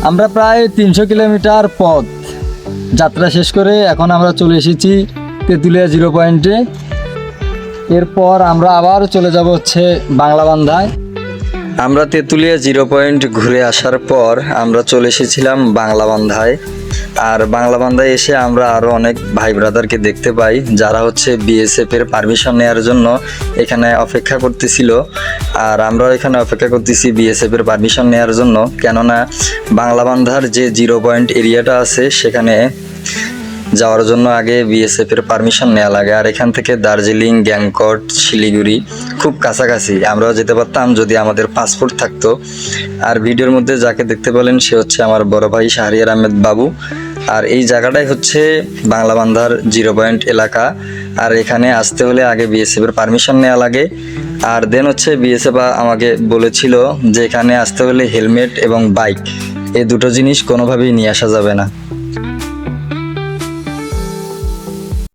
আমরা প্রায় 300 কিলোমিটার পথ যাত্রা শেষ করে এখন আমরা চলে এসেছি তেঁতুলিয়া জিরো পয়েন্টে। এরপর আমরা আবার চলে যাব হচ্ছে বাংলাবান্ধায়। আমরা তেঁতুলিয়া জিরো পয়েন্ট ঘুরে আসার পর আমরা চলে এসেছিলাম বাংলাবান্ধায়। আর বাংলাবান্ধায় এসে আমরা আরও অনেক ভাই ব্রাদারকে দেখতে পাই যারা হচ্ছে বিএসএফ এর পারমিশন নেওয়ার জন্য এখানে অপেক্ষা করতেছিল। আর আমরাও এখানে অপেক্ষা করতেছি বিএসএফ এর পারমিশন নেওয়ার জন্য, কেননা বাংলাবান্ধার যে জিরো পয়েন্ট এরিয়াটা আছে সেখানে যাওয়ার জন্য আগে বিএসএফ এর পারমিশন নেওয়া লাগে। আর এখান থেকে দার্জিলিং, গ্যাংটক, শিলিগুড়ি খুব কাছাকাছি, আমরাও যেতে পারতাম যদি আমাদের পাসপোর্ট থাকতো। আর ভিডিওর মধ্যে যাকে দেখতে পেলেন সে হচ্ছে আমার বড় ভাই শাহরিয়ার আহমেদ বাবু। আর এই জায়গাটাই হচ্ছে বাংলাবান্ধার জিরো পয়েন্ট এলাকা। আর এখানে আসতে হলে আগে বিএসএফ এর পারমিশন নেওয়া লাগে। আর দেন হচ্ছে বিএসএফ আমাকে বলেছিল যে এখানে আসতে হলে হেলমেট এবং বাইক, এই দুটো জিনিস কোনোভাবেই নিয়ে আসা যাবে না।